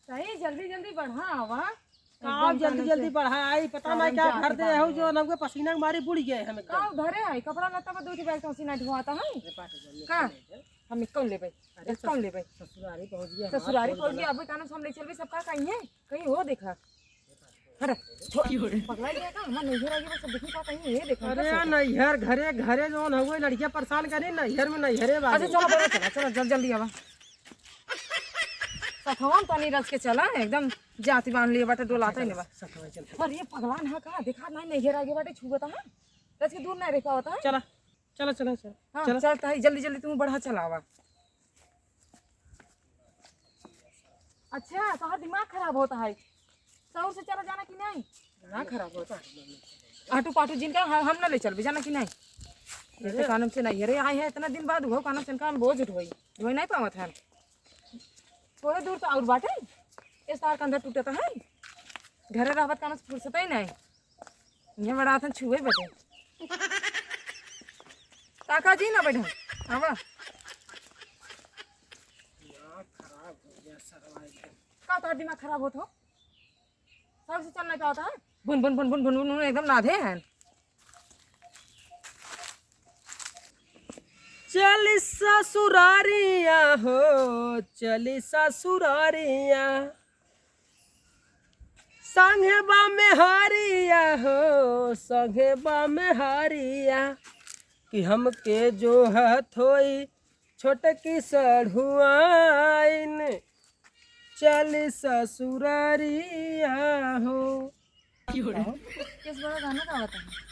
सही जल्दी जल्दी बढ़ा आवा काम जल्दी जल्दी बढ़ा आई पता नहीं क्या घर दे हो जो नमके पसीना के मारे बुड़ गए हम का धरे है कपड़ा लत्ता में दूध बैग से नहीं धोआता है का हम कौन ले भाई अरे कौन ले भाई ससुरारी पहुंच गया ससुरारी पहुंच गया अभी कानून हम ले चल भी सबका कहीं है कहीं हो देखा अरे पकड़ा गया का हम नहीं रह गया सब देखी का कहीं है देखा अरे नैहर घरे घरे जोन हुए लड़कियां परेशान करे नैहर में नैहरे बात अच्छा चलो चलो चलो जल्दी जल्दी आवा सखवान पानी रच के चला एकदम जाति बांध लिए बाटे डोलाता ही नहीं बा और ये पगलान है कहाँ देखा नहीं नहीं घेरा आगे बाटे छुबता है रच के दूर नहीं रेखा होता है चला चला चला चला हाँ चलता है जल्दी जल्दी तुम बढ़ा चलावा अच्छा तुम्हारा दिमाग खराब होता है सहूर से चला जाना कि नहीं दिमाग खराब होता है आटू पाटू जिनका हम ना ले चल भी जाना कि नहीं ये कानम से नहीं अरे आए हैं इतना दिन बाद हुआ कानम से इनका बोझ ढोई ढोई नहीं पावत है थोड़े दूर तो और बाटे इस तार का अंदर टूटता है घरे रहबत कानम से फुर्सत ही नहीं ये बड़ा था छुए बटे काका जी ना बैठा आवा का तो दिमाग खराब होता हो सब से चलना क्या होता है बुन बुन बुन बुन बुन बुन एकदम नाधे हैं चली ससुरारिया हो चली ससुरारिया संगे बा में हारिया हो संगे बा में हारिया कि हमके जो हाथ होई छोटकी सढ़ुआइन चली ससुरारिया हो किस बड़ा गाना गाता है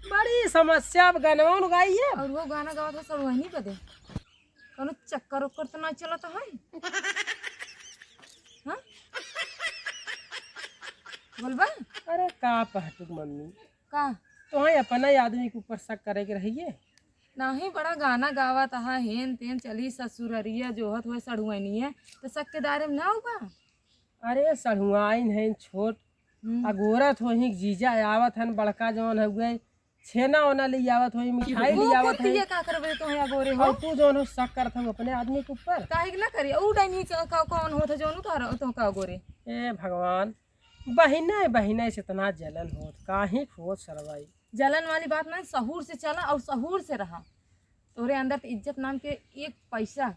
बड़ी समस्या गनवा गाइए और वो गाना गाता सब वही पे दे कौन चक्कर उक्कर तो नहीं चलता है हाँ बोलबा अरे का पहटुक मम्मी का तो अपना ही आदमी के ऊपर शक करे के रहिए नहीं बड़ा गाना गावा तहा हेन तेन चली ससुररिया जोहत हुए सड़ुआनी है तो शक के दायरे में ना होगा अरे सढ़ुआइन है छोट अगोरत हो ही जीजा आवत हन बड़का जवन हो गए छेना ओना ले आवत हो मिठाई ले आवत है का करबे तो है गोरे हो और तू जवन हो शक करत हो अपने आदमी के ऊपर काहे के ना करिए ऊ डाइनी का कौन होत है जोनु तो का गोरे ए भगवान बहिने बहिने से इतना जलन होत काहे खोज सरवाई जलन वाली बात नहीं सहूर से चला और सहूर से रहा तोरे अंदर तो इज्जत नाम के एक पैसा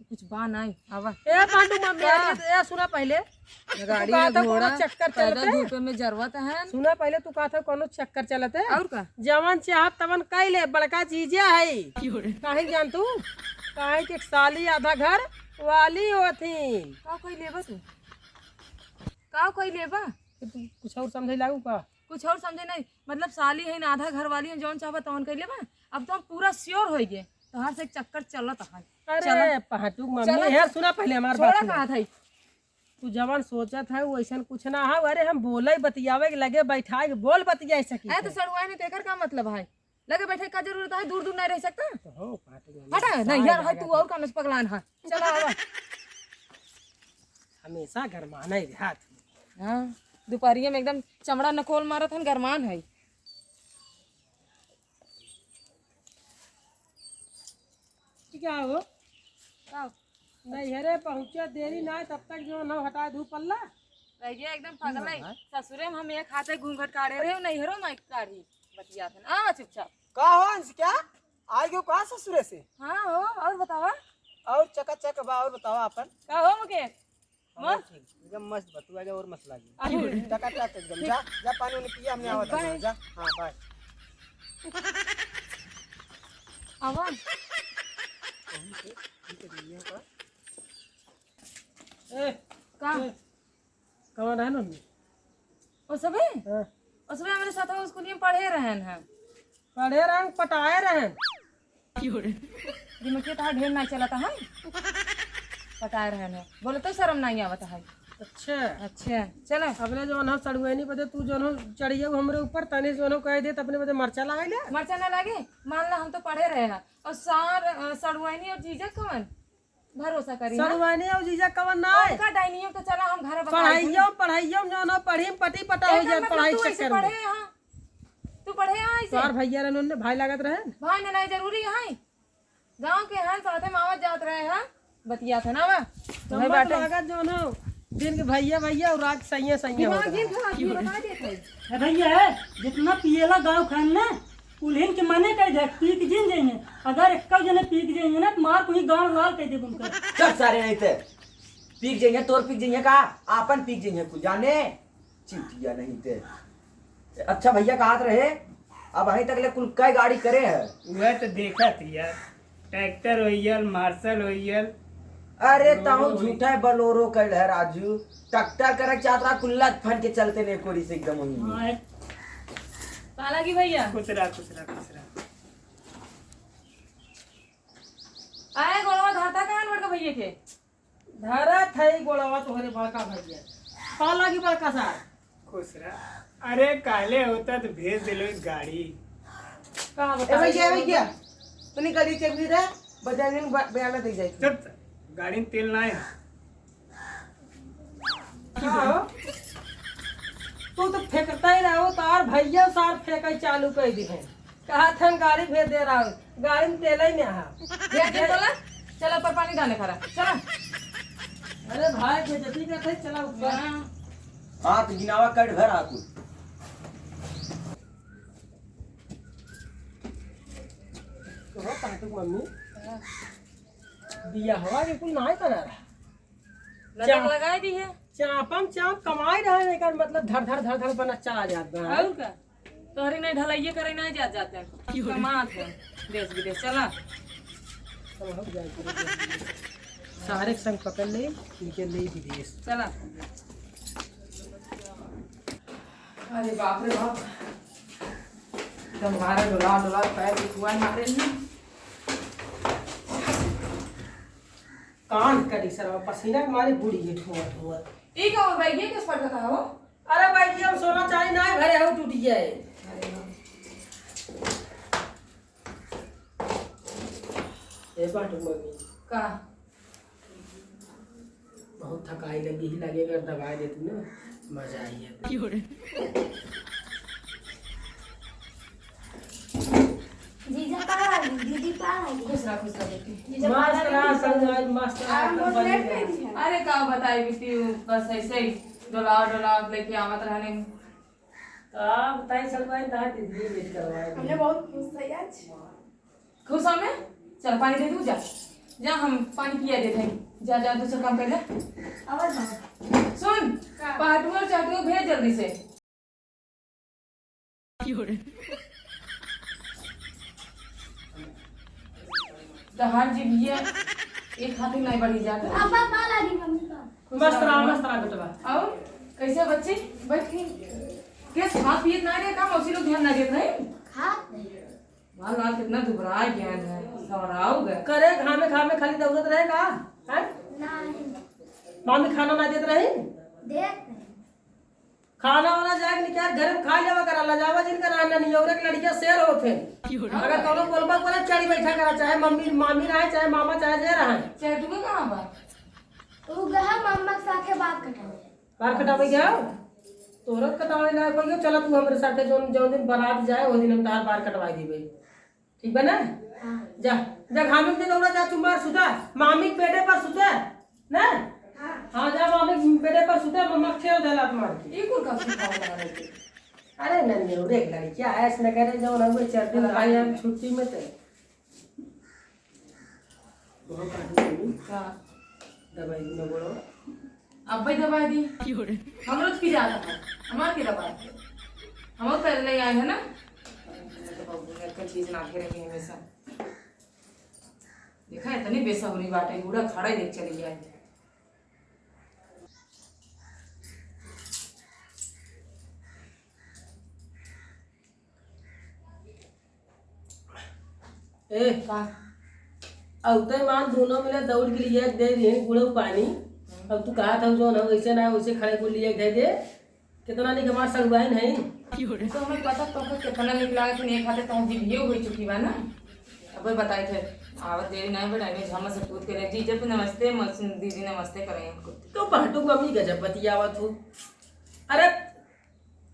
कुछ बा नहीं आवा ए पांडू मम्मी ए सुना पहले गाड़ी में घोड़ा चक्कर चलते धूप में जरूरत है सुना पहले तू कहा था कोनो चक्कर चलते और का जवन चाहत तवन कैले बड़का चीजे है काहे जान तू काहे के साली आधा घर वाली होती का कोई लेबा तू का कोई लेबा तू कुछ और समझे लागू का कुछ और समझे नहीं मतलब साली है ना आधा घर वाली है जौन चाहबा तौन कर लेबा अब तो हम पूरा श्योर हो गए तोहार से एक चक्कर चलत है अरे पहाटू मम्मी है सुना पहले हमार बात छोड़ा कहा था तू जवन सोचत है वैसन कुछ ना है अरे हम बोले बतियावे के लगे बैठाए के बोल बतिया सकी है तो सड़ुआ ने तेकर का मतलब है लगे बैठे का जरूरत है दूर दूर नहीं रह सकता तो हो पहाटू मम्मी हटा नहीं यार है तू और का नस पगलान है चला आवा हमेशा गरमाना ही हाथ हां दोपहरिया में एकदम चमड़ा नकोल मारत हन गरमान है क्या हो नहीं अरे पहुँचे देरी ना तब तक जो न हटा धूप पल्ला रह गया एकदम पागल है ससुरे में हम एक हाथे घूंघट काढ़े रहे नहीं हरो माइक काढ़ी बतिया था आ चुपचाप का हो अंश क्या आ गयो का ससुरे से हां हो और बतावा और चकाचक बा और बतावा अपन का हो मुके मस्त एकदम मस्त बतुआ जा और मसला जी चकाचक एकदम जा जा पानी वानी पिया हमने आवत है जा हां बाय आवा ए का कौन है ना ओ सबे हमारे साथ स्कूल में पढ़े रहन हैं पढ़े रंग पटाए रहे दिमाग तो ढेर नहीं चलता है पटाए रहन है बोले तो शर्म नहीं आवता है अच्छा अच्छा चलो अपने जो ना सड़ुआनी बदे तू जो ना चढ़िए हमरे ऊपर तने जो ना कह दे अपने बदे मरचा लगा ले मरचा ना लागे मान ला हम तो पढ़े रहे हैं और सार सड़ुआनी और जीजा कौन भरोसा करी सड़ुआनी और जीजा कवन ना है का डाइनियो तो चला हम घर पढ़ाइयो जो ना पढ़ी पटी पटा हो जाए पढ़ाई चक्कर में पढ़े हां तू पढ़े हां ऐसे तोर भैया रे ने भाई लागत रहे भाई ने नहीं जरूरी है गांव के हैं साथे मावत जात रहे हैं बतिया था ना वा तो लागत जो ना दिन के भैया भैया और रात सैया सैया दिमाग होता जिन है। खा ये बता देत है भैया है जितना पिएला गाँव खान ना उन्हें के मने कह दे पीक जिन जाइए अगर एक जने पीक जाइए ना तो मार कोई गाँव लाल कह दे उनका चल सारे नहीं थे पीक जाइए तोर पीक जाइए का आपन पीक जाइए कुछ जाने चिंतिया नहीं थे। अच्छा भैया कहाँ रहे अब अहीं तक ले कुल कई गाड़ी करे है। वह तो देखा थी यार ट्रैक्टर होइयल मार्शल होइयल अरे ताऊ झूठा बलोरो कर है राजू टक्कर करे चातरा कुल्ला फन के चलते ने कोरी से एकदम वही हाँ काला की भैया खुश रहा आए गोलवा धाता कहां बड़का भैया के धरा थे गोड़वा तोहरे बड़का भैया पाला की बड़का सा खुश रहा। अरे काले होता तो भेज दिलो एक गाड़ी का ए बता भैया तूने गाड़ी चेक भी रे बजाने बयाना दे जाए जब गाड़ी में तेल ना है तू तो फेंकता ही रहो तार भैया सार फेंका चालू कर दी है कहा था गाड़ी भेज दे रहा हूँ गाड़ी में तेल ही नहीं आ ये चला चला पर पानी डालने खरा चला अरे भाई बेइज्जती करते चला ऊपर हाँ तो गिनावा कट घर आकू तो काटू मम्मी दिया हवा के कुल नहीं करा रहा लटक लगा दी है चापम चाप कमाई रहे लेकिन मतलब धड़ धड़ धड़ धड़ बना चला जाता है और का तोहरी नहीं ढलाइए करे नहीं जाते हैं कमात है देश विदेश चला सारे संग पकड़ ले निकल ले विदेश चला अरे बाप रे बाप तुम्हारा डोला डोला पैर दुखुआ मारे नहीं कान करी सर पसीना के मारे बूढ़ी है ठुआ ठुआ ठीक है भाई ये किस पड़ रहा हो अरे भाई जी हम सोना चाहे ना घरे हो टूट जाए ए बात मम्मी का बहुत थकाई लगी ही लगेगा दवाई दे तू ना मजा आई है जीजा पार आ गई दीदी पार आ गई खुश रहा बेटी मस्त रहा संग मस्त रहा अरे का बताई बीती बस ऐसे ही डोला डोला लेके आवत रहने आप बताइए सलवाई दाई दीदी वेट करवाए हमने बहुत खुश थे आज खुश हमें चल पानी दे दू जा जा हम पानी पिया देते हैं जा जा दूसरा काम कर ले आवाज मारो सुन पाटुआ चाटुआ भेज जल्दी से तो हर जी भैया एक हाथ में नहीं बढ़ी जाता अब पार आ गई मम्मी का मस्त रहा बेटवा और कैसे बच्चे बैठ गए कैसे हाथ पिए ना रहे काम उसी लोग ध्यान ना देते हैं हाथ नहीं माल माल कितना दुबरा ज्ञान है सवराव गए करे घामे खाली दौड़त रहे का हैं नहीं मम्मी खाना ना देत रही देख नहीं खाना वाला जाके निकाल घर में खा लेवा करा लजावा जिनका रहना नहीं और एक लड़कियां शेर होते अगर कोनो बोलबा बोले चढ़ी बैठा करा चाहे मम्मी मामी रहे चाहे मामा चाहे जे रहे चाहे तुम्हें कहाँ बा वो गया मम्मा के साथ बात कटावे बाल कटावे गया तोरा कटावे ना कोई चला तू हमरे साथे जो दिन बारात जाए वो दिन हम तार बाल कटवाई दीबे ठीक बा ना हां जा जा घामे में दौड़ा जा चुमार सुता मामी के पेटे पर सुता ना हां हां जा मामी के पेटे पर सुता मम्मा खेल देला मार के ये कुल का सिखावा लगा रहे थे अरे नन्हे और एक लड़की ऐस न करे जो ना वो 4 दिन भाई हम छुट्टी में थे बहुत काटू का दवाई न बोलो अब भाई दबा दी हम रोज की जाता है हमार की दबा हम लोग पहले आए हैं ना तो बाबू ने कल चीज ना घेरे हमेशा देखा है इतनी बेसब्री बात है बूढ़ा खड़ा ही देख चली जाए ए का औते मान दोनों मिले दौड़ के लिए दे रही गुड़ो पानी अब तू कहा था जो ना वैसे ना वैसे खड़े को लिए दे दे कितना नहीं हमार सड़ुआई नहीं तो हमें पता तो कितना निकला कि नहीं खाते तो हम जीवियो हो चुकी बा ना अब वही बताए थे आवत देरी नहीं बढ़ाई झम से पूछ के जीजा पे नमस्ते दीदी नमस्ते करें हमको तो पहटू मम्मी गजब बतियावत हूँ अरे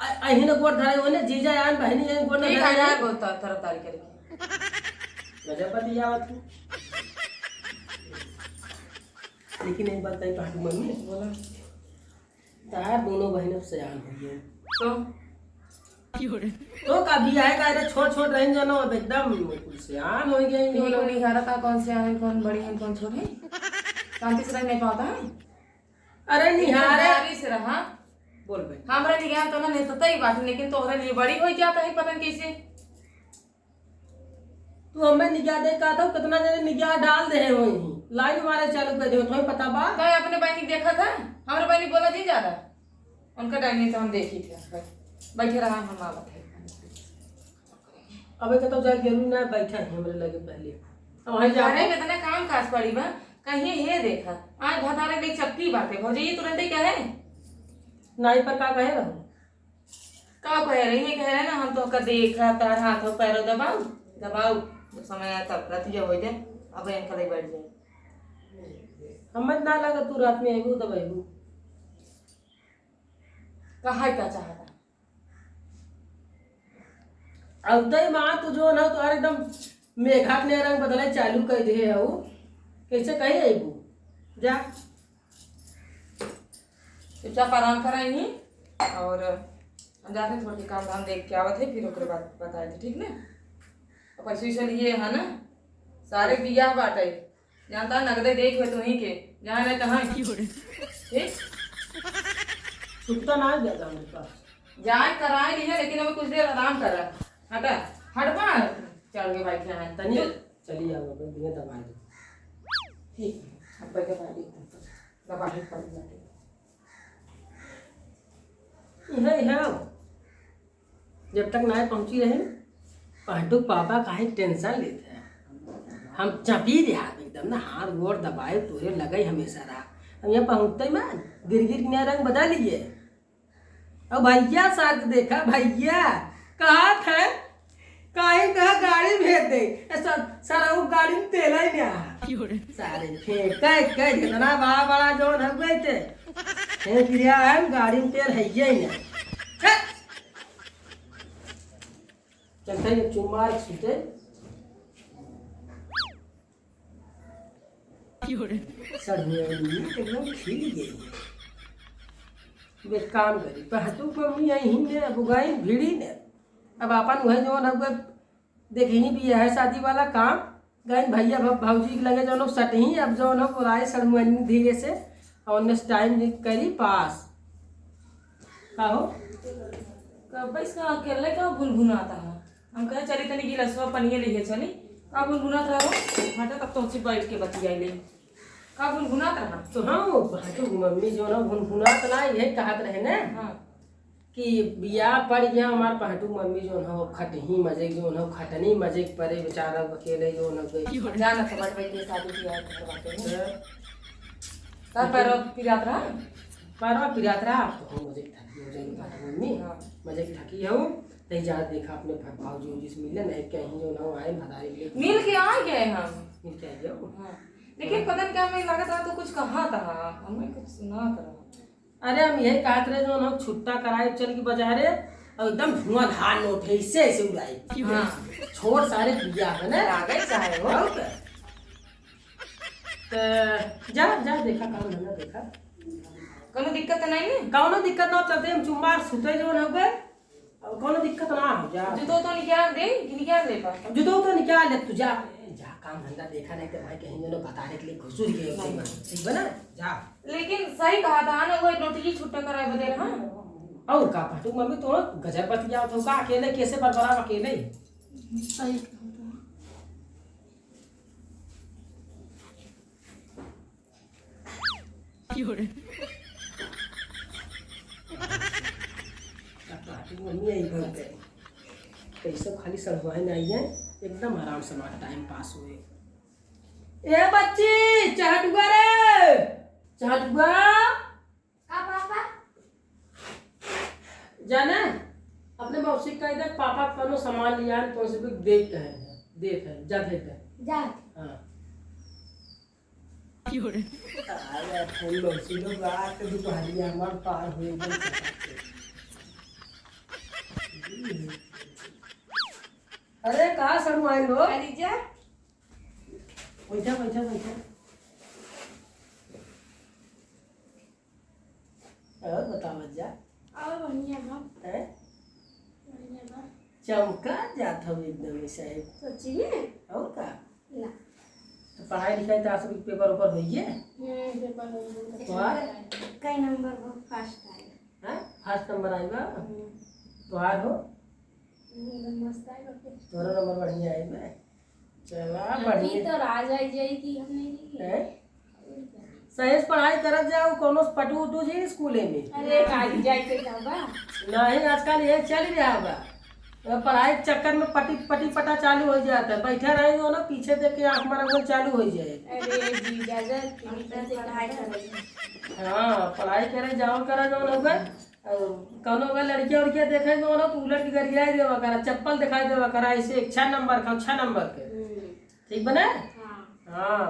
अहिन गोड़ धरे होने जीजा यान बहनी यान गोड़ ठीक धरे है यार बहुत तरफदारी करके गजब बतियावत हूँ लेकिन एक बात पहटू मम्मी बोला तार दोनों बहनों सयान हो गए तो तो का बियाह का रे छोट छोट रहें जो ना एकदम सयान हो गए इन्हीं को नहीं खा था कौन से है कौन बड़ी है कौन छोटी है शांति से रह नहीं पाता है अरे निहारे निहारे से रहा बोल भाई हमारे लिए तो ना नहीं तो तई बात लेकिन तोहरे लिए बड़ी हो जाता है पता नहीं कैसे तू हमें निगाह दे का था कितना जने निगाह डाल दे वही लाइन मारे चालू कर दे तुम्हें पता बा तो अपने बहनी देखा था हमारे बहनी बोला जी ज्यादा उनका डायनी तो हम देखी थे बैठे रहा हम आवत है अबे के तो जाए जरूर ना बैठा है हमरे लगे पहले अब वहीं जा जाने में इतना काम काज पड़ी बा कहीं ये देखा आज भतारे की चपकी बातें हो जाइए तुरंत ही कहे नाई पर का कहे रहूं का कह रही है कह रहे ना हम तो का देखा तार हाथों पैरों दबाओ दबाओ जब समय आया तब रात जब हो जाए अब इनका ले बैठ जाए हमें ना लगा तू रात में आईबू तब आईबू कहा क्या चाहता अब तो माँ तू जो ना तो एकदम मेघा ने रंग बदले चालू कर दे है वो कैसे कहीं आईबू जा चुपचाप आराम कराई ही और हम जाते थोड़ी काम धाम देख के आवत है फिर ओकरे बाद बताए थे ठीक ना और पैसे वैसे लिए है ना सारे बिया बाटे जानता नगदे देख हुए तुम्ही के जहाँ नहीं तहाँ ठीक छुट्टा ना जाता मेरे पास जाए कराए नहीं है लेकिन अभी कुछ देर आराम कर रहा हटा हटवा चढ़ के बैठे हैं तनी चली आओ मैं दिए दबा दो ठीक है अब बैठे बैठे दबा ही पड़ जाते यह जब तक ना पहुंची रहे पांडु पापा काहे टेंशन लेते हैं हम चपी रहा एकदम ना हाथ गोड़ दबाए तोरे लगे हमेशा रहा हम यहाँ पहुंचते मैं गिर गिर के रंग बदल लिए अब भैया साथ देखा भैया कहा थे काहे कहा गाड़ी भेज दे सारा वो गाड़ी में तेल ही नहीं आया सारे फेंका जितना बड़ा बड़ा जो हो गए थे फेंक दिया है गाड़ी में तेल है ही नहीं चलते हैं चुमार छूटे एकदम खिल गई वे काम करी पहतू मम्मी यही ने बुगाई भीड़ी ने अब अपन वह जो न देखी भी है शादी वाला काम गए भैया भाजी के लगे जो सट ही अब जो न राय सड़मुअनी धीरे से और नेक्स्ट टाइम करी पास का हो कब इसका अकेले का भुनभुनाता है हम कहे चली तनी गिलसवा पनिए लिए चली का भुनभुनात रहो हटा तब तो बैठ के बतियाई ले का भुनभुनात रहा तो हाँ भाटू मम्मी जो ना भुनभुनात ना यही कहत रहे ना हाँ कि बियाह पड़ गया हमारे पहटू मम्मी जो ना खटही मजे जो ना खटनी मजे परे बेचारा अकेले जो ना गई जाना तो बट भाई शादी किया करवाते हैं का पर पिरात रहा पारवा पिरात रहा तो हम मजे थकी हो जाएगी पहटू मम्मी मजे की थकी हो नहीं जा देखा अपने भाजी जिस मिले ना कहीं जो ना आए भदारी के लिए मिल के आ गए हम मिल के आ जाओ हाँ लेकिन पता नहीं क्या हमें लगा था तो कुछ कहा था हमें कुछ सुना था अरे हम यही कहते रहे जो ना छुट्टा कराए चल के बाजारे और एकदम धुआंधार नोट है इससे ऐसे उड़ाई हाँ छोड़ सारे पिया है ना आ गए चाहे वो और क्या? तो जा जा देखा काम धंधा देखा कोनो दिक्कत तो नहीं है कौनो दिक्कत ना चलते हम चुम्बार सुते जो हो गए अब कौनो दिक्कत ना हो जा जूतो तो निकाल दे कि निकाल दे पा जुदो तो निकाल ले तू जा जा काम धंधा देखा नहीं तो भाई कहीं जो बताने के लिए घुसूर गए होते हैं ठीक है ना जा लेकिन सही कहा था ना वो नोटिस छुट्टा कराए बदे रहा और का पटू मम्मी तो गजर बतिया तो का अकेले कैसे बरबरा अकेले सही मम्मी यही घर पे कैसे खाली सड़वाए नहीं है एकदम आराम से हमारा टाइम पास हुए ए बच्ची चाहटुआ रे चाहटुआ का पापा जाना अपने मौसी का इधर पापा कोनो सामान लिया है तो से देख है देख है जा देख है जा हां अरे फूल मौसी लोग रात के दुपहरिया हमार पार हुए अरे कहाँ सड़वाए लो लीजिए बैठा बैठा बैठा और बताओ जा और बढ़िया बा हैं बढ़िया बा चमका जात हो एकदम ऐसा है सच्ची में और का ना तो पढ़ाई लिखाई तो आप पेपर ऊपर होइए पेपर हो गया तुम्हार कई नंबर बहुत फास्ट आएगा हैं फर्स्ट नंबर आएगा तुम्हार हो एकदम मस्त आएगा फिर तोरा नंबर बढ़िया आएगा चला अभी बढ़िया तो राज आई जाएगी हमने की हैं सही से पढ़ाई करत जाओ कोनो पटू उटू जी स्कूले में अरे काली जाए के क्या बा नहीं आजकल ये चल ही रहा होगा तो पढ़ाई के चक्कर में पटी पटा चालू हो जाता है बैठे रहेंगे वो ना पीछे देख के आँख मारा वो चालू हो जाए अरे जी जाजा से पढ़ाई कर रही है हाँ पढ़ाई करे जाओ करा जो होगा कौनो अगर लड़कियां उड़कियां देखे जो ना तो उलट के गरिया देवा करा चप्पल दिखाई देवा करा ऐसे 6 नंबर का 6 नंबर के ठीक बने हाँ हाँ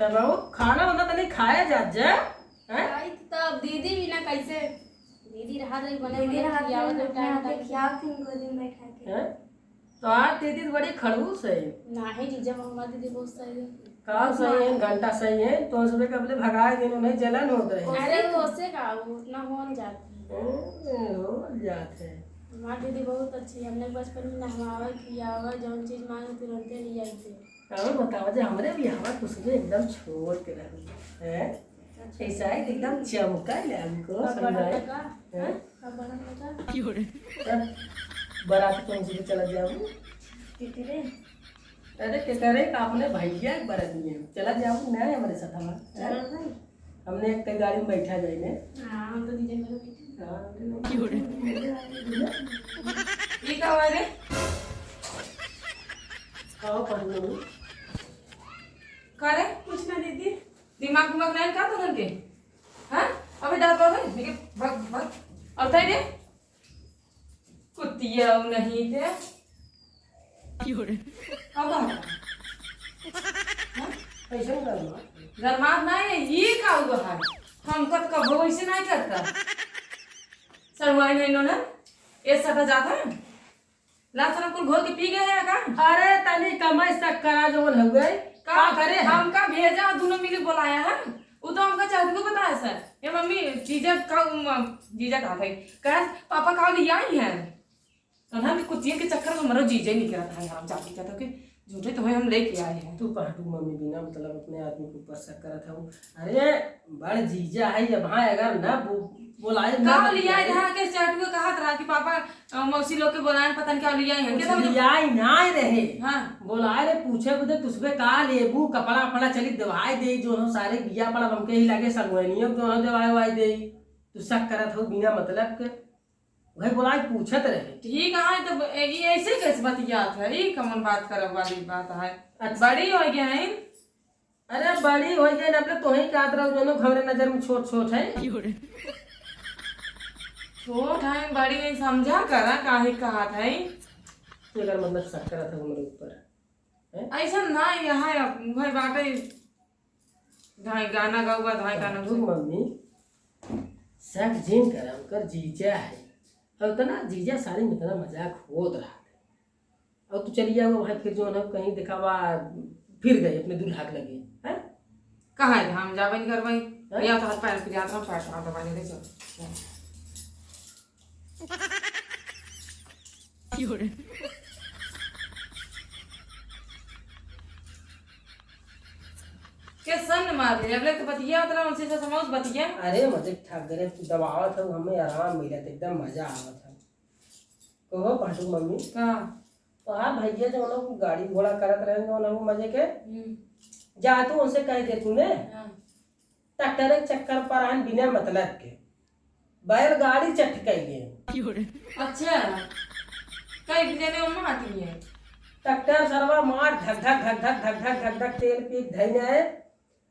तब वो खाना वाना तो नहीं खाया जात जा हैं आई तब दीदी भी ना कैसे दीदी रहा रही बने दीदी रहा किया वो टाइम के तक खियाव थी गोदी में बैठा के हैं? तो आज दीदी तो बड़ी खड़ूस है नहीं जीजा मम्मा दीदी बहुत सही है काम सही है घंटा सही है तो सुबह कबले भगाए दिन उन्हें जलन होता है अरे वो से का वो उतना हो नहीं जाती है हो जाते हैं हमारी दीदी बहुत अच्छी है हमने बचपन में नहवावा खियावा जौन चीज मांगे तुरंत ले आई थे और बताओ जो हमारे भी हवा तो सुबह एकदम छोड़ के रही है ऐसा है कि एकदम चमका ले हमको समझाए हैं? तब बारात कौन सी चला जाऊँ अरे क्या करे आपने भैया एक बारात नहीं है चला जाऊँ ना हमारे साथ हमारा हमने एक गाड़ी में बैठा जाएंगे हाँ हम तो दीदी मेरे ये का हुआ रे आओ पढ़ लो का रे कुछ ना दीदी दिमाग दिमाग नहीं का तो के हां अबे डर बाबे लेके भाग भाग और ताई रे कुत्तिया नहीं थे अब ऐसा नहीं करना गरमात नहीं है ये का हुआ है हमको तो कभी वैसे नहीं करता सरवाई नहीं लो ना ये सटा जाता है लास्ट में कुल घोल के पी गए हैं का अरे तनी कमाई तक करा जो हो गए का करे हमका भेजा दोनों मिले बुलाया है वो तो हमका चाहते को बताया सर ये मम्मी जीजा कहा था कहा पापा कहा लिया ही है तो हम कुछ के चक्कर में मरो जीजा ही नहीं करा था हम चाहते कहते कि झूठे तो हम लेके आए हैं तू पाटू मम्मी बिना मतलब अपने आदमी के ऊपर शक करा था वो अरे बड़ जीजा है ये भाई अगर ना बोलाए ना का लिया है यहाँ के चाटू कहा था कि पापा मौसी लोग के बुलाए पता नहीं क्या लिया है क्या समझ लिया ही ना ही रहे हां बोलाए रे पूछे बुदे तुसबे का लेबू कपड़ा फड़ा चली दवाई दे जो हो सारे बिया पड़ा हमके ही लागे सगवनियो जो हो दवाई वाई दे तू शक करत हो बिना मतलब के भाई बोलाए पूछत रहे ठीक है तो ये ऐसे कैसे बतिया था ये कमन बात करब वाली बात है बड़ी हो गया है अरे बड़ी हो गई अपने तो ही काट रहा दोनों हमारे नजर में छोट छोट है छोट है बड़ी नहीं समझा करा काहे कहा था तो अगर मतलब शक करा था हमारे ऊपर ऐसा ना यहाँ भाई बाटे धाई गाना गाऊगा धाई गाना तू मम्मी शक जिन करा उनकर जीजा है और इतना जीजा सारी में इतना मजाक होत रहा था और तू चली जाओ भाई फिर जो है कहीं दिखावा फिर गए अपने दूल्हा के लगे हैं कहा है हम जावे नहीं करवाई या तो हाथ पैर पे जाता हूं पैर हाथ दबाने दे चल के सन मार दे अगले तो बतिया उतना उनसे से समझ बतिया अरे मजे ठग गए तू दबावा था हमें आराम मिला था एकदम मजा आवा था कहो पाटू मम्मी का तो हाँ भैया जो लोग गाड़ी घोड़ा करत रहे जो लोग मजे के जा तो उनसे कह दे तूने ट्रैक्टर के चक्कर पर आन बिना मतलब के बैलगाड़ी चटकाइए अच्छा कई जने उम्मा आती है ट्रैक्टर सरवा मार धक धक धक धक धक धक धक धक तेल पीक धैने है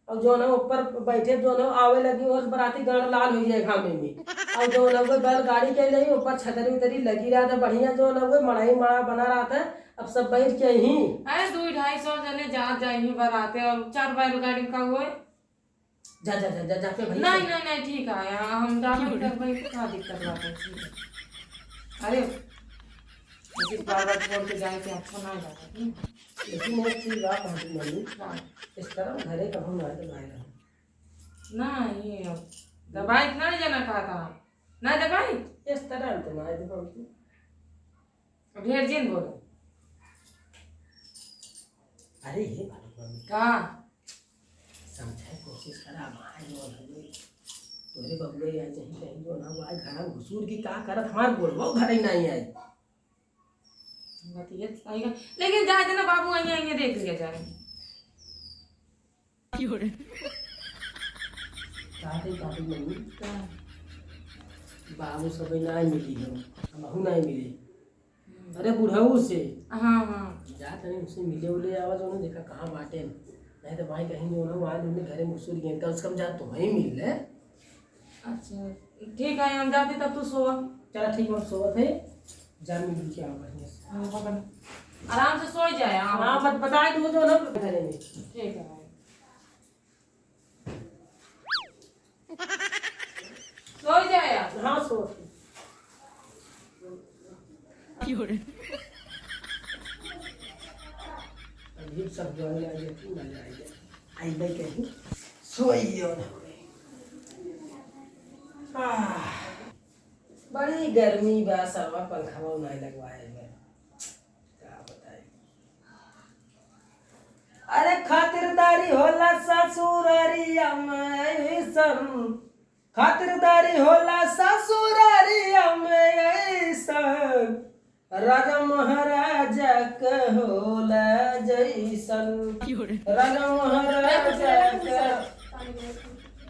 और जो ना ऊपर बैठे जो ना आवे लगी और बराती गाड़ लाल हो जाए घामे में और जो ना वो बैलगाड़ी के लिए ऊपर छतरी उतरी लगी रहा था बढ़िया जो ना वो मड़ाई मड़ा बना रहा था अब सब बैठ के ही अरे 200-250 जने जा ही बराते और 4 बैलगाड़ी का हुए जा जा जा जा जा पे भाई नहीं नहीं नहीं ठीक है हम जावे कर भाई क्या दिक्कत बात है ठीक है अरे इस बार बोल के जाए के अच्छा ना लगा लेकिन एक चीज बात है मम्मी इस तरह घरे कहूँ ना तो बाहर ना ये दवाई ना जाना कहा था ना दवाई इस तरह तो ना दे पहुंची ढेर जिन बोलो अरे ये बात मम्मी का समझाए कोशिश करा भाई बोल तोरे बबुए आई चाहिए कहीं जो ना वो आई घर में घुसूर की का करत हमार बोलबो घर ही नहीं आई बतिया सही का लेकिन जा देना बाबू आएंगे देख लिया जाए काटे काटे मम्मी बाबू सब नहीं मिली हम हमहू नहीं मिले अरे बुढ़ऊ से हाँ हाँ जा तनी उससे मिले उले आवाज उन्होंने देखा कहाँ बाटे नहीं तो भाई कहीं जो ना वहाँ उन्होंने घरे मुसुर गए कम से कम जा तुम्हें मिल ले अच्छा ठीक है हम जाते तब तू सोवा चला ठीक है सोवत है जा मिल क्या बढ़िया से आराम से सो जाए हाँ बताए तू जो ना घरे में ठीक है सो जाए आप हाँ सो अभी सब जो है आ गया तू ना जाएगा आई भाई कहीं सोई हो ना बड़ी गर्मी बा सरवा पंखा वो नहीं लगवाए मैं क्या बताए अरे खातिरदारी होला ससुरारिया में सन खातिरदारी होला ससुरारिया में सन राजा महाराजा का होला जैसन राजा महाराजा का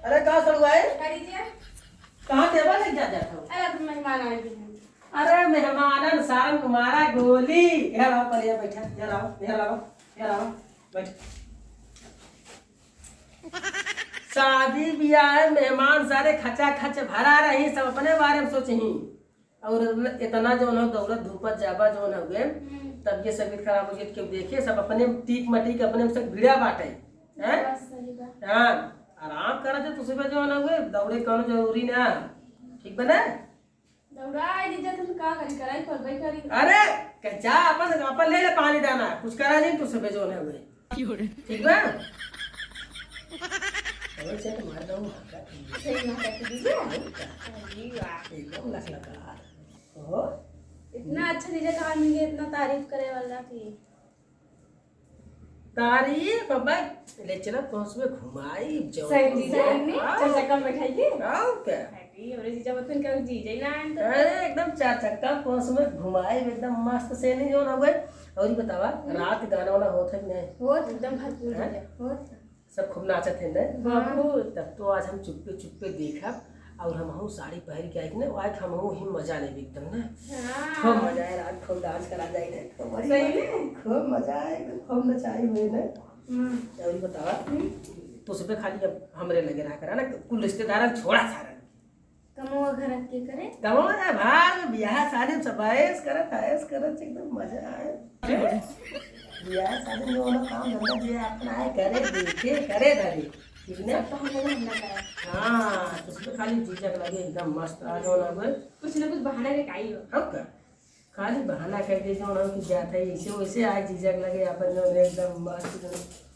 अरे कहाँ सड़वाए कहाँ देवा लग जाता हूँ अरे मेहमान आए थे अरे मेहमानन सारंग तुम्हारा गोली यार आओ पर बैठा यार आओ बैठ शादी ब्याह मेहमान सारे खचा खच भरा रही सब अपने बारे में सोच ही और इतना जो ना दौलत धूपत जाबा जो ना हुए तब ये तबीयत खराब हो गई क्यों देखे सब अपने टीक मटीक अपने सब भिड़ा बाटे हैं सही बात हाँ आराम करा जो तुझे जो ना हुए दौड़े कौन जरूरी ना ठीक बना दौड़ाई दीजिए तुम का करी कराई पर गई करी अरे जा अपन अपन ले ले पानी दाना कुछ करा नहीं तुझसे भेजो ना हुए ठीक बा और से तो मार दऊं सही ना कर दीजिए एकदम लखलखा ओ इतना अच्छा दीजिए कहाँ मिल गया इतना तारीफ करे वाला की तारीफ बाबा ले चला पहुंच में घुमाई जो सही दीजिए चल चक्कर बैठाइए आओ क्या हैप्पी हमरे जीजा बतन का जीजा ही ना आए तो अरे एकदम चार चक्का पहुंच में घुमाई एकदम मस्त से नहीं जो ना हुए और ये बतावा रात गाना वाला होता है कि नहीं हो एकदम भरपूर दीजिए हो सब खूब नाचत थे ना बहुत तब तो आज हम चुप्पे चुप्पे देखा और हम साड़ी पहन के आई ना आज हम ही मजा ले एकदम ना खूब मजा आया रात खूब डांस करा जाए ना खूब मजा आया खूब नचाई हुए ना और ये बतावा तो सब खाली अब हमरे लगे रहा करा ना कुल रिश्तेदार छोड़ा सारा कमो घर के करे कमो ना भार में ब्याह शादी में सब आयस करत एकदम मजा आए ब्याह शादी में वो काम धंधा जे अपना है करे देखे करे धरे ठीक ने तो हम लोग हमला करा हाँ तो उसमें खाली जीजक लगे एकदम मस्त आ जाओ ना बस कुछ ना कुछ बहाना के काई हो हम का खाली बहाना कर दे जाओ ना कि जाता है ऐसे वैसे आज जीजक लगे अपन जो एकदम मस्त